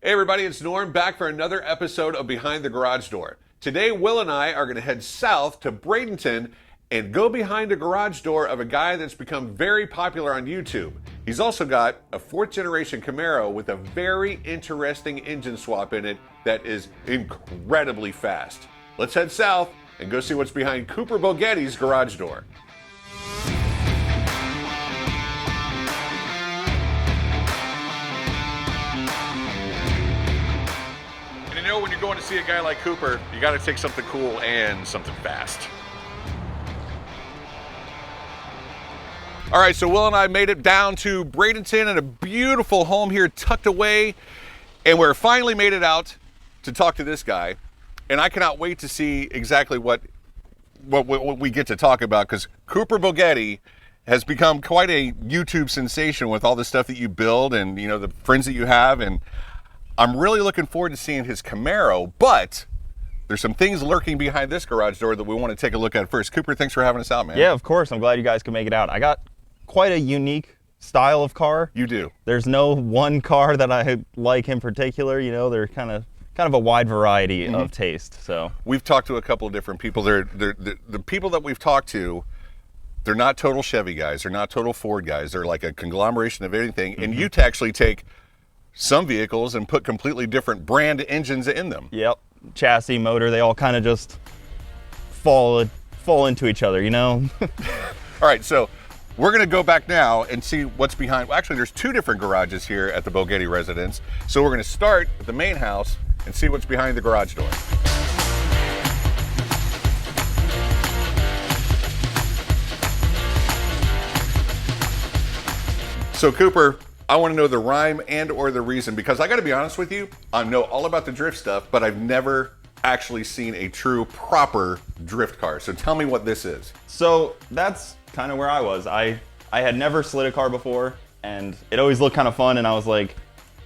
Hey everybody, it's Norm back for another episode of Behind the Garage Door. Today, Will and I are going to head south to Bradenton and go behind a garage door of a guy that's become very popular on YouTube. He's also got a 4th generation Camaro with a very interesting engine swap in it that is incredibly fast. Let's head south and go see what's behind Cooper Bogetti's garage door. You know, when you're going to see a guy like Cooper, you got to take something cool and something fast. All right, so Will and I made it down to Bradenton in a beautiful home here tucked away, and we're finally made it out to talk to this guy. And I cannot wait to see exactly what we get to talk about, because Cooper Bogetti has become quite a YouTube sensation with all the stuff that you build and, you know, the friends that you have. And I'm really looking forward to seeing his Camaro, but there's some things lurking behind this garage door that we want to take a look at first. Cooper, thanks for having us out, man. Yeah, of course. I'm glad you guys could make it out. I got quite a unique style of car. You do. There's no one car that I like in particular. You know, they're kind of a wide variety of taste. So we've talked to a couple of different people. The people that we've talked to, they're not total Chevy guys. They're not total Ford guys. They're like a conglomeration of anything. And you actually take some vehicles and put completely different brand engines in them. Yep. Chassis, motor, they all kind of just fall into each other, you know? All right, so we're going to go back now and see what's behind. Well, actually, there's 2 different garages here at the Bogetti residence. So we're going to start at the main house and see what's behind the garage door. So Cooper, I want to know the rhyme and or the reason, because I got to be honest with you, I know all about the drift stuff, but I've never actually seen a true proper drift car. So tell me what this is. So that's kind of where I was. I had never slid a car before, and it always looked kind of fun, and I was like,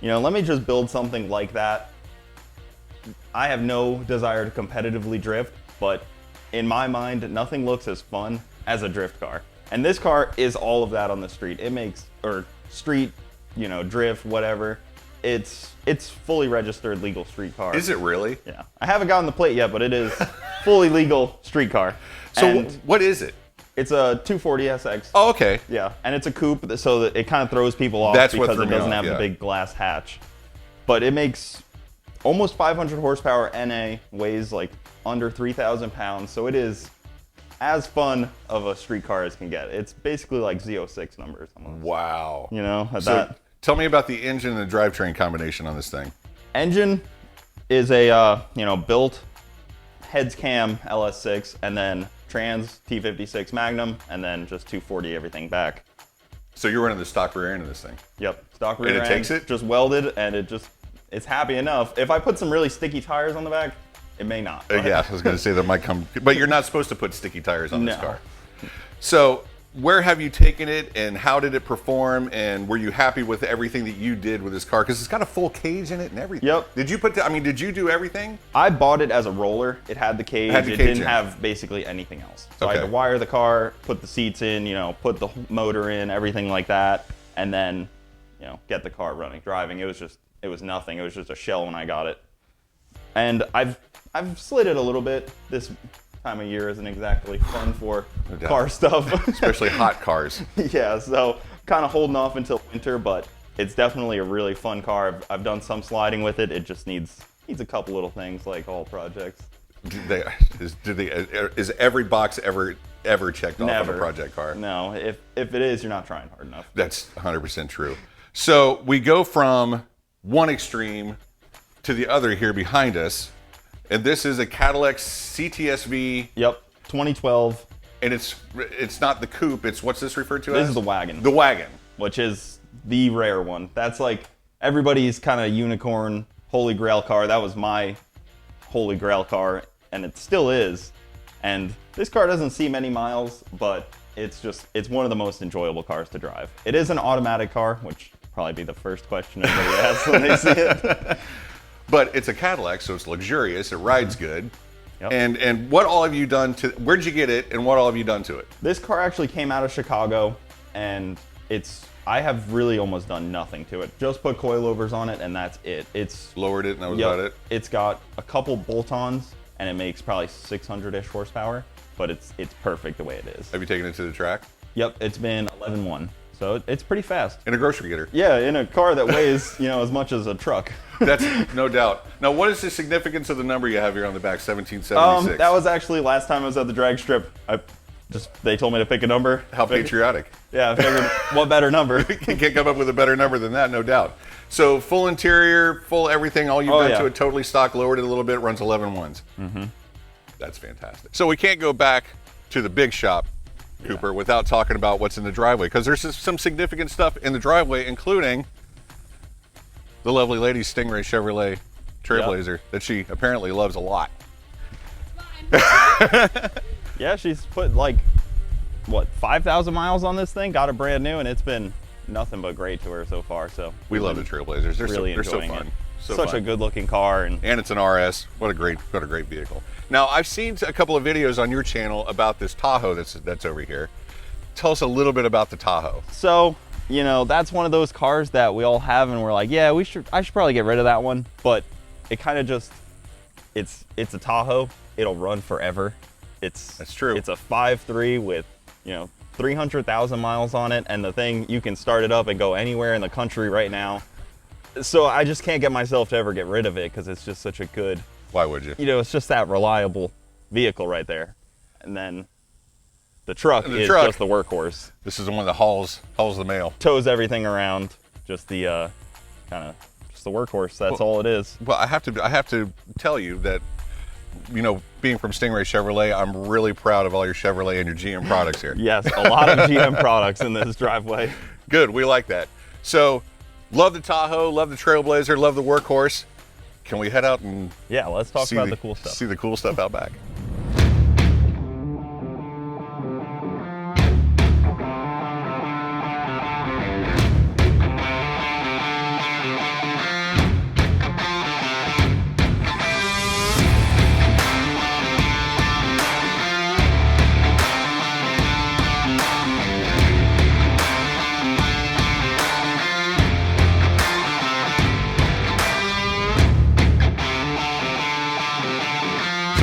you know, let me just build something like that. I have no desire to competitively drift, but in my mind, nothing looks as fun as a drift car. And this car is all of that on the street. It makes, or street, you know, drift, whatever. It's fully registered legal street car. Is it really? Yeah. I haven't gotten the plate yet, but it is fully legal street car. So and what is it? It's a 240 SX. Oh, okay. Yeah, and it's a coupe, so that it kind of throws people off That's what because threw it me doesn't off, have the big glass hatch. But it makes almost 500 horsepower NA, weighs like under 3,000 pounds, so it is as fun of a street car as can get. It's basically like Z06 numbers almost. Wow. You know, So tell me about the engine and the drivetrain combination on this thing. Engine is a built heads cam LS6, and then trans T56 Magnum, and then just 240 everything back. So you're running the stock rear end of this thing? Yep, stock rear end. end. And it takes it? Just welded, and it's happy enough. If I put some really sticky tires on the back, it may not. Yeah, I was going to say that might come, but you're not supposed to put sticky tires on this No. car. So where have you taken it, and how did it perform, and were you happy with everything that you did with this car? Because it's got a full cage in it and everything. Yep. Did you do everything? I bought it as a roller. It had the cage. Had the it cage didn't in. have basically anything else. So I Okay. had to wire the car, put the seats in, you know, put the motor in, everything like that, and then, you know, get the car running, driving. It was nothing. It was just a shell when I got it. And I've slid it a little bit. This time of year isn't exactly fun for car stuff. Especially hot cars. Yeah, so kind of holding off until winter, but it's definitely a really fun car. I've done some sliding with it. It just needs a couple little things, like all projects. Is every box ever checked off on a project car? No, if it is, you're not trying hard enough. That's 100% true. So we go from one extreme to the other here behind us, and this is a Cadillac CTS-V. Yep, 2012. And it's not the coupe. It's, what's this referred to as? This is the wagon. The wagon, which is the rare one. That's like everybody's kind of unicorn holy grail car. That was my holy grail car, and it still is. And this car doesn't see many miles, but it's one of the most enjoyable cars to drive. It is an automatic car, which will probably be the first question everybody asks when they see it. But it's a Cadillac, so it's luxurious. It rides good. Yep. And what all have you done to? Where'd you get it, and what all have you done to it? This car actually came out of Chicago, and it's I have really almost done nothing to it. Just put coilovers on it, and that's it. It's lowered it, and that was about it. It's got a couple bolt-ons, and it makes probably 600-ish horsepower, but it's perfect the way it is. Have you taken it to the track? Yep, it's been 11.1, so it's pretty fast. In a grocery getter. Yeah, in a car that weighs, as much as a truck. That's no doubt. Now, what is the significance of the number you have here on the back, 1776? That was actually last time I was at the drag strip. They told me to pick a number. How patriotic. Yeah, I figured, what better number? You can't come up with a better number than that, no doubt. So full interior, full everything, all you've done to it, totally stock, lowered it a little bit, runs 11.1s. Mm-hmm. That's fantastic. So we can't go back to the big shop, Cooper, without talking about what's in the driveway, because there's some significant stuff in the driveway, including the lovely lady Stingray Chevrolet Trailblazer that she apparently loves a lot. Yeah, she's put 5,000 miles on this thing, got it brand new, and it's been nothing but great to her so far. So we love the Trailblazers. They're really so fun. It. Such a good looking car, and it's an RS. What a great vehicle. Now, I've seen a couple of videos on your channel about this Tahoe that's over here. Tell us a little bit about the Tahoe. So, that's one of those cars that we all have, and we're like, yeah, I should probably get rid of that one. But it kind of just, it's a Tahoe. It'll run forever. That's true. It's a 5.3 with 300,000 miles on it, and the thing, you can start it up and go anywhere in the country right now. So I just can't get myself to ever get rid of it because it's just such a good. Why would you? It's just that reliable vehicle right there, and then the truck is just the workhorse. This is the one that hauls the mail, tows everything around. Just the just the workhorse. That's all it is. Well, I have to tell you that. Being from Stingray Chevrolet, I'm really proud of all your Chevrolet and your GM products here. Yes, a lot of GM products in this driveway. Good, we like that. So, love the Tahoe, love the Trailblazer, love the workhorse. Can we head out and let's talk about the cool stuff. See the cool stuff out back.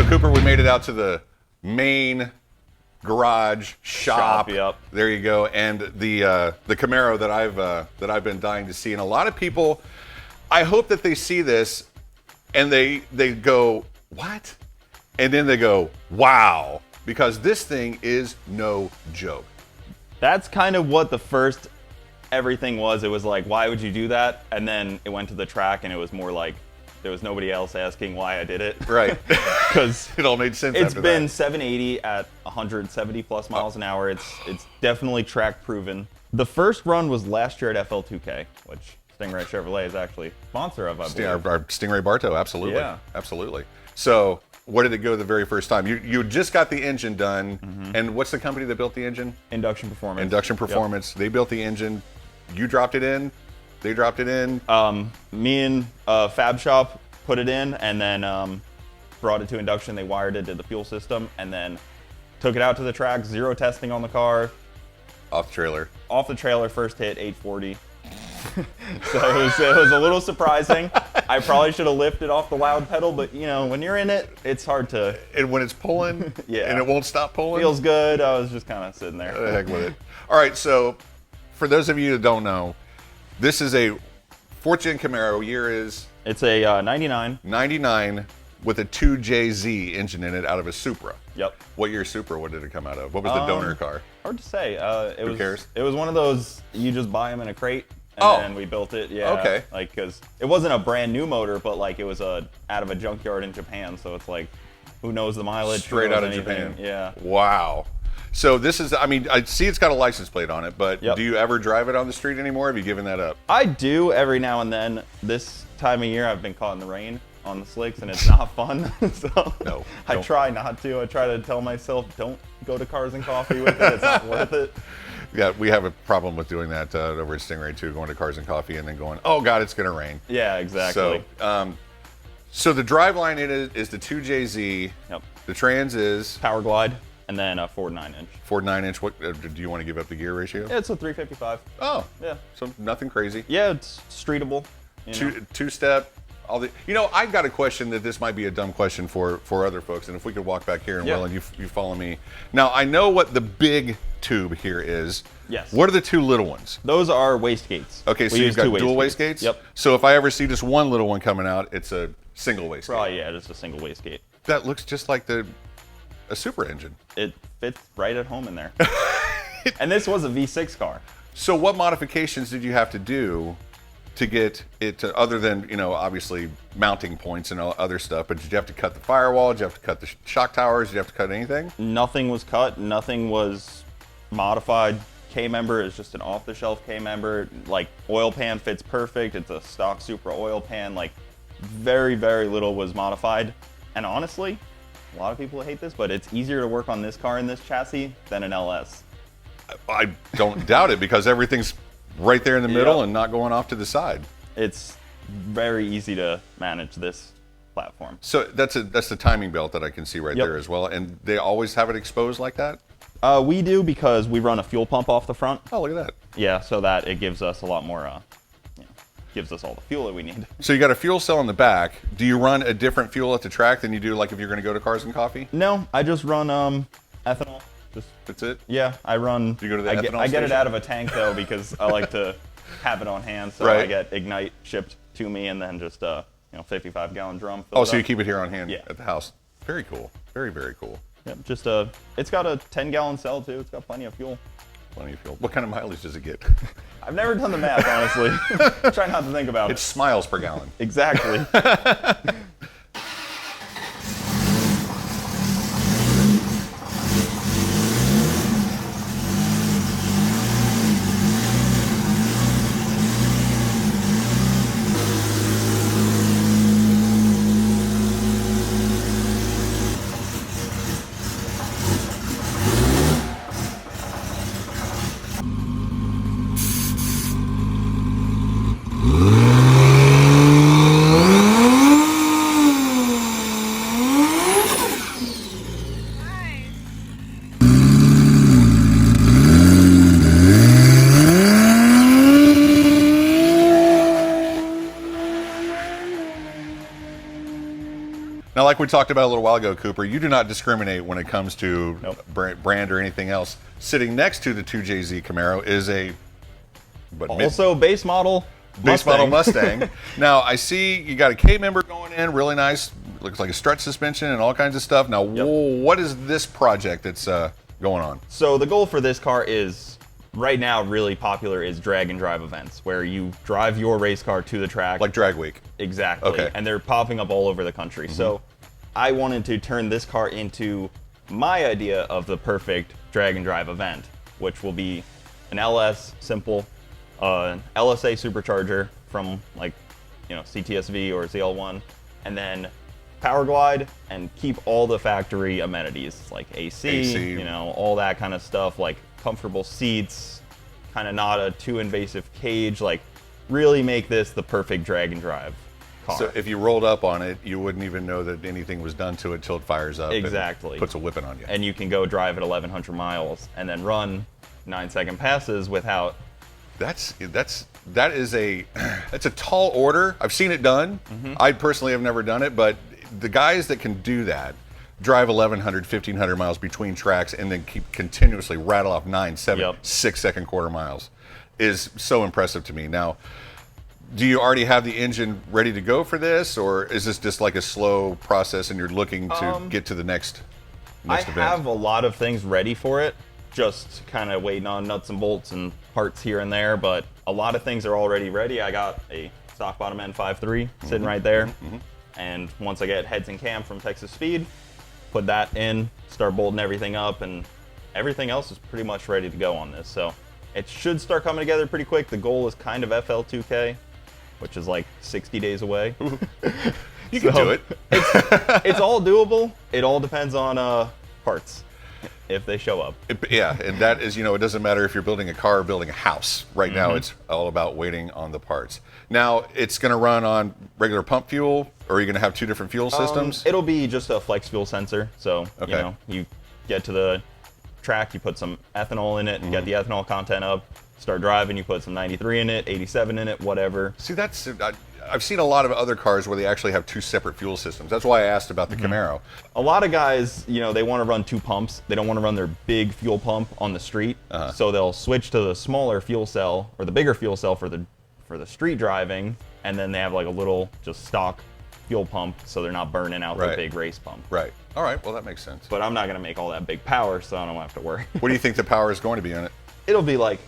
Cooper, we made it out to the main garage shop. Yep. There you go, and the Camaro that I've been dying to see. And a lot of people, I hope that they see this and they go, what? And then they go, wow, because this thing is no joke. That's kind of what the first everything was. It was like, why would you do that? And then it went to the track, and it was more like, there was nobody else asking why I did it. Right. Because it all made sense. It's been 780 at 170 plus miles an hour. It's definitely track proven. The first run was last year at FL2K, which Stingray Chevrolet is actually sponsor of, I believe. Our Stingray Bartow, absolutely. Yeah. Absolutely. So where did it go the very first time? You just got the engine done, and what's the company that built the engine? Induction Performance. Induction Performance. Yep. They built the engine. You dropped it in. They dropped it in. Me and Fab Shop put it in, and then brought it to induction. They wired it, did the fuel system, and then took it out to the track. Zero testing on the car. Off the trailer. Off the trailer, first hit, 840. So it was a little surprising. I probably should have lifted off the loud pedal, but when you're in it, it's hard to. And when it's pulling, and it won't stop pulling. Feels good. I was just kind of sitting there. The heck with it. All right, so for those of you that don't know, this is a 4th gen Camaro. Year is? It's a 99. 99 with a 2JZ engine in it out of a Supra. Yep. What year Supra? What did it come out of? What was the donor car? Hard to say. Who cares? It was one of those, you just buy them in a crate, and then we built it. Yeah. Okay. Because it wasn't a brand new motor, but it was out of a junkyard in Japan. So it's who knows the mileage? Straight out of Japan. Yeah. Wow. So this is, I see it's got a license plate on it, but do you ever drive it on the street anymore? Have you given that up? I do every now and then. This time of year, I've been caught in the rain on the slicks, and it's not fun. So no, I try not to. I try to tell myself, don't go to Cars and Coffee with it. It's not worth it. Yeah, we have a problem with doing that over at Stingray too, going to Cars and Coffee and then going, oh God, it's going to rain. Yeah, exactly. So the driveline is the 2JZ. Yep. The trans is? Power Glide. and then a Ford 9-inch. Ford 9-inch. What do you want to give up the gear ratio? Yeah, it's a 355. Oh, yeah. So nothing crazy. Yeah, it's streetable. Two-step. All the. I've got a question that this might be a dumb question for other folks, and if we could walk back here and Will, and you follow me. Now I know what the big tube here is. Yes. What are the two little ones? Those are wastegates. Okay, so you've got dual wastegates? Yep. So if I ever see just one little one coming out, it's a single wastegate. Probably, yeah, just a single wastegate. That looks just like a super engine. It fits right at home in there. And this was a V6 car. So what modifications did you have to do to get it to, other than, obviously mounting points and other stuff, but did you have to cut the firewall? Did you have to cut the shock towers? Did you have to cut anything? Nothing was cut. Nothing was modified. K-member is just an off-the-shelf K-member. Like, oil pan fits perfect. It's a stock Supra oil pan. Like, very, very little was modified. And honestly, a lot of people hate this, but it's easier to work on this car in this chassis than an LS. I don't doubt it, because everything's right there in the middle and not going off to the side. It's very easy to manage this platform. So that's the timing belt that I can see right there as well. And they always have it exposed like that? We do, because we run a fuel pump off the front. Oh, look at that. Yeah, so that it gives us a lot more, gives us all the fuel that we need. So you got a fuel cell in the back. Do you run a different fuel at the track than you do like if you're going to go to Cars and Coffee? No, I just run ethanol. That's it? Yeah, I run. Do you go to the ethanol I get it station? out of a tank though, because I like to have it on hand. So I get Ignite shipped to me, and then just 55-gallon drum. Oh, so you keep it here on hand at the house. Very cool. Very, very cool. Yep, just it's got a 10-gallon cell too. It's got plenty of fuel. Plenty of fuel. What kind of mileage does it get? I've never done the math, honestly. Try not to think about it. It's miles per gallon. Exactly. Now, like we talked about a little while ago, Cooper, you do not discriminate when it comes to brand or anything else. Sitting next to the 2JZ Camaro is a also base model Mustang. Now, I see you got a K-member going in, really nice. Looks like a strut suspension and all kinds of stuff. Now, what is this project that's going on? So the goal for this car is, right now, really popular is drag and drive events, where you drive your race car to the track. Like Drag Week. Exactly. Okay. And they're popping up all over the country. So I wanted to turn this car into my idea of the perfect drag and drive event, which will be an LS simple, LSA supercharger from CTS-V or ZL1, and then power glide, and keep all the factory amenities like AC, all that kind of stuff, like comfortable seats, kind of not a too invasive cage, like really make this the perfect drag and drive car. So if you rolled up on it, you wouldn't even know that anything was done to it till it fires up. Exactly. And puts a whipping on you. And you can go drive at 1,100 miles and then run 9-second passes without. That's a tall order. I've seen it done. I personally have never done it, but the guys that can do that, drive 1,100, 1,500 miles between tracks and then keep continuously rattle off 9, 7, 6-second quarter miles is so impressive to me. Now, do you already have the engine ready to go for this, or is this just like a slow process and you're looking to get to the next event? I have a lot of things ready for it, just kind of waiting on nuts and bolts and parts here and there, but a lot of things are already ready. I got a stock bottom end 5.3 sitting right there, and once I get heads and cam from Texas Speed, put that in, start bolting everything up, and everything else is pretty much ready to go on this. So it should start coming together pretty quick. The goal is kind of FL2K, which is like 60 days away. You can do it. It's all doable. It all depends on parts, if they show up. And that is, it doesn't matter if you're building a car or building a house. Right now, it's all about waiting on the parts. Now, it's going to run on regular pump fuel, or are you going to have two different fuel systems? It'll be just a flex fuel sensor. So, you get to the track, you put some ethanol in it, get the ethanol content up, start driving, you put some 93 in it, 87 in it, whatever. See, that's I've seen a lot of other cars where they actually have 2 separate fuel systems. That's why I asked about the Camaro. A lot of guys, you know, they want to run 2 pumps. They don't want to run their big fuel pump on the street, so they'll switch to the smaller fuel cell or the bigger fuel cell for the street driving, and then they have like a little just stock fuel pump, so they're not burning out the big race pump. Right. All right. Well, that makes sense. But I'm not going to make all that big power, so I don't have to worry. What do you think the power is going to be on it? It'll be like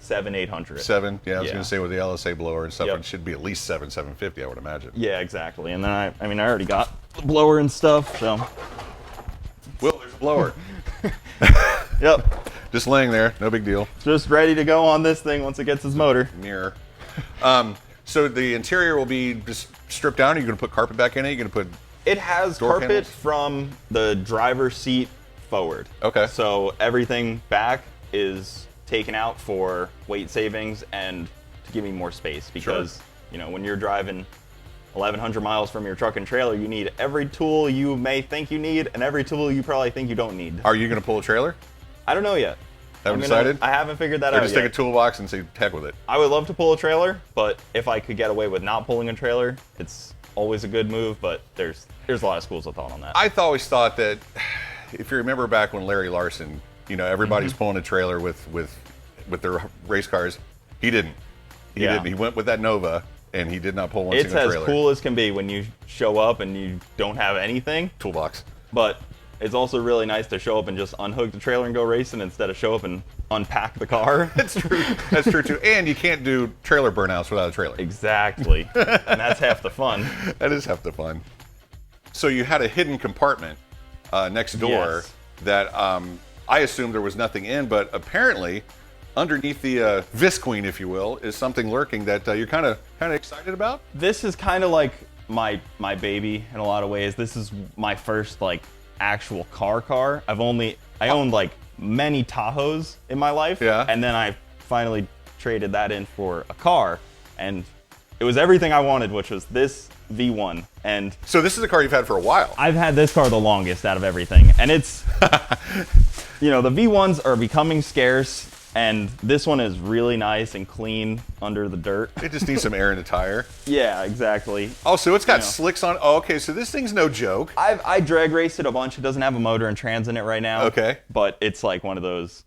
700-800. 7? Yeah, I was going to say with the LSA blower and stuff, it should be at least 750, I would imagine. Yeah, exactly. And then I mean, I already got the blower and stuff, so. Will, there's a blower. Yep. Just laying there, no big deal. Just ready to go on this thing once it gets its motor. Mirror. So the interior will be just stripped down. Are you going to put carpet back in it? Are you going to put It has door carpet panels? from the driver's seat forward. Okay. So everything back is taken out for weight savings and to give me more space, because you know, when you're driving 1,100 miles from your truck and trailer, you need every tool you may think you need and every tool you probably think you don't need. Are you going to pull a trailer? I don't know yet. Haven't decided? I haven't figured that Or out just yet. take a toolbox and say, heck with it. I would love to pull a trailer, but if I could get away with not pulling a trailer, it's always a good move, but there's a lot of schools of thought on that. I always thought that, if you remember back when Larry Larson, you know, everybody's pulling a trailer with their race cars. He didn't. He didn't. He went with that Nova, and he did not pull one single trailer. It's as cool as can be when you show up and you don't have anything. Toolbox. But it's also really nice to show up and just unhook the trailer and go racing instead of show up and unpack the car. That's true. That's true, too. And you can't do trailer burnouts without a trailer. Exactly. And that's half the fun. That is half the fun. So you had a hidden compartment next door that I assumed there was nothing in, but apparently underneath the Visqueen, if you will, is something lurking that you're kind of excited about? This is kind of like my baby in a lot of ways. This is my first like actual car. I owned like many Tahoes in my life, and then I finally traded that in for a car, and it was everything I wanted, which was this V1. And so this is a car you've had for a while. I've had this car the longest out of everything, and it's you know, the V1s are becoming scarce, and this one is really nice and clean under the dirt. It just needs some air in the tire. Yeah, exactly. Oh, so it's got slicks on. Oh, okay, so this thing's no joke. I drag raced it a bunch. It doesn't have a motor and trans in it right now. Okay. But it's like one of those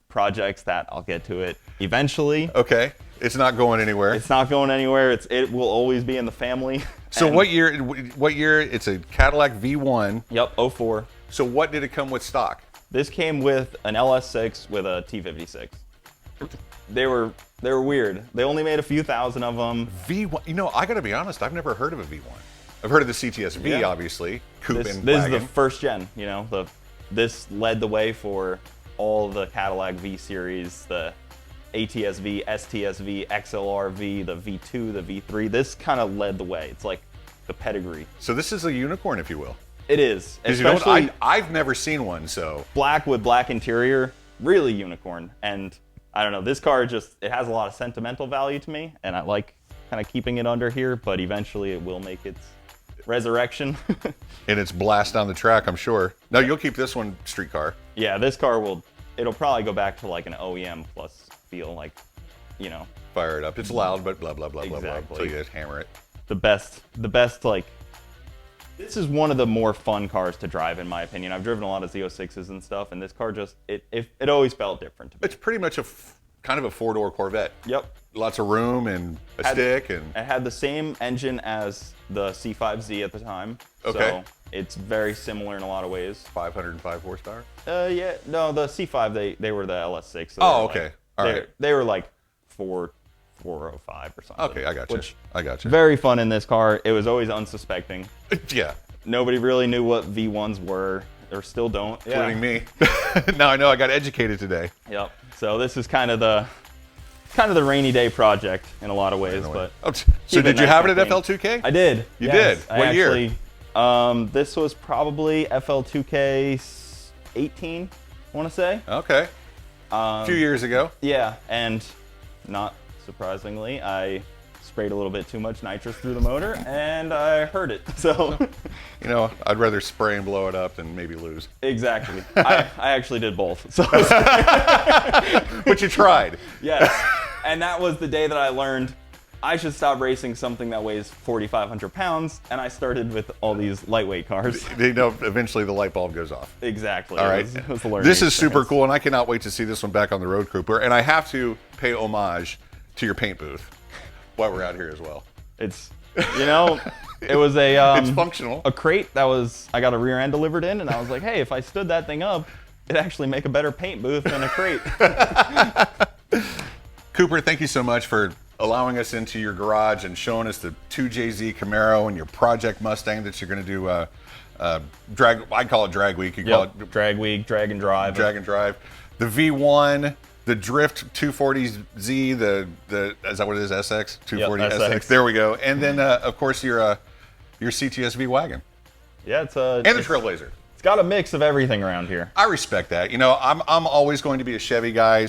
projects that I'll get to it eventually. Okay. It's not going anywhere. It's not going anywhere. It will always be in the family. So what year? It's a Cadillac V1. Yep, 04. So what did it come with stock? This came with an LS6 with a T56. They were weird. They only made a few thousand of them. V1. You know, I got to be honest. I've never heard of a V1. I've heard of the CTS-V, obviously. Coupe and this wagon. is the first gen. You know, this led the way for all the Cadillac V series, the ATS-V, STS-V, XLR-V, the V2, the V3. This kind of led the way. It's like the pedigree. So this is a unicorn, if you will. It is. Because you know what? I've never seen one, so. Black with black interior, really unicorn. And I don't know, this car just, it has a lot of sentimental value to me, and I like kind of keeping it under here, but eventually it will make its resurrection. And it's blast down the track, I'm sure. No, you'll keep this one street car. Yeah, this car it'll probably go back to like an OEM plus feel, like, you know. Fire it up. It's loud, but blah, blah, blah, blah, blah, Exactly. until you hammer it. The best, like, this is one of the more fun cars to drive, in my opinion. I've driven a lot of Z06s and stuff, and this car just, it always felt different to me. It's pretty much kind of a four-door Corvette. Yep. Lots of room and a stick. And it had the same engine as the C5Z at the time. Okay. So it's very similar in a lot of ways. 505 horsepower? Yeah. No, the C5, they were the LS6. So Oh, okay. All right. They were like 405 or something. Okay, I got you. I got you. Very fun in this car. It was always unsuspecting. Yeah. Nobody really knew what V1s were, or still don't. Including me. Now I know I got educated today. Yep. So this is kind of the rainy day project in a lot of ways, but. Oh, so did you have it at FL2K? I did. You did? What year? This was probably FL2K 18, I want to say. Okay. A few years ago. Yeah, and not surprisingly, I sprayed a little bit too much nitrous through the motor, and I hurt it. So you know, I'd rather spray and blow it up than maybe lose. Exactly. I actually did both. So. But you tried. Yes. And that was the day that I learned I should stop racing something that weighs 4,500 pounds, and I started with all these lightweight cars. You know, eventually the light bulb goes off. Exactly. All right. It was a learning This is super experience. cool, and I cannot wait to see this one back on the road, Cooper. And I have to pay homage to your paint booth while we're out here as well. It's, you know, it was a It's functional. a crate that was, I got a rear end delivered in, and I was like, hey, if I stood that thing up, it'd actually make a better paint booth than a crate. Cooper, thank you so much for allowing us into your garage and showing us the 2JZ Camaro and your project Mustang that you're going to do drag. I call it drag week. You call it Drag week, drag and drive. drag and drive. The V1, the Drift 240Z, the is that what it is? SX 240 Yep, SX. SX. There we go. And then of course your CTS-V wagon Yeah, it's and the Trailblazer. It's got a mix of everything around here. I respect that. You know, I'm always going to be a Chevy guy,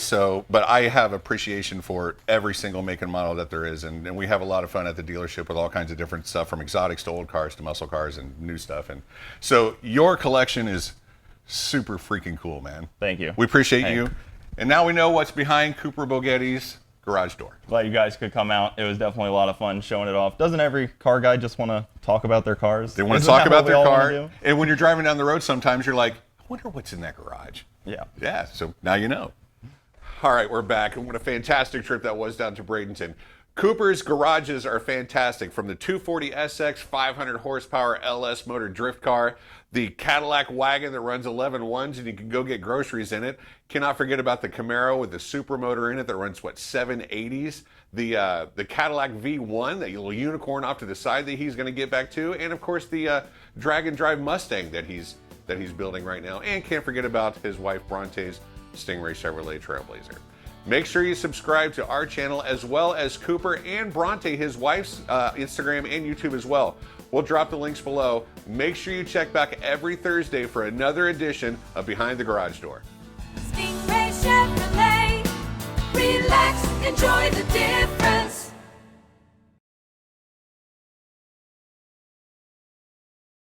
but I have appreciation for every single make and model that there is, and we have a lot of fun at the dealership with all kinds of different stuff, from exotics to old cars to muscle cars and new stuff. And so your collection is super freaking cool, man. Thank you. We appreciate Hey. you. And now we know what's behind Cooper Bogetti's garage door. Glad you guys could come out. It was definitely a lot of fun showing it off. Doesn't every car guy just want to talk about their cars? They want to Isn't talk that about what we their all wanna car, do? and when you're driving down the road, sometimes you're like, I wonder what's in that garage. Yeah. Yeah, so now you know. All right, we're back, and what a fantastic trip that was down to Bradenton. Cooper's garages are fantastic, from the 240SX 500 horsepower LS motor drift car, the Cadillac wagon that runs 11 ones and you can go get groceries in it. Cannot forget about the Camaro with the super motor in it that runs, 780s. The Cadillac V1, that little unicorn off to the side that he's going to get back to, and of course the drag and drive Mustang that he's building right now. And can't forget about his wife Bronte's Stingray Chevrolet Trailblazer. Make sure you subscribe to our channel, as well as Cooper and Bronte, his wife's Instagram and YouTube as well. We'll drop the links below. Make sure you check back every Thursday for another edition of Behind the Garage Door. Stingray Chevrolet, relax, enjoy the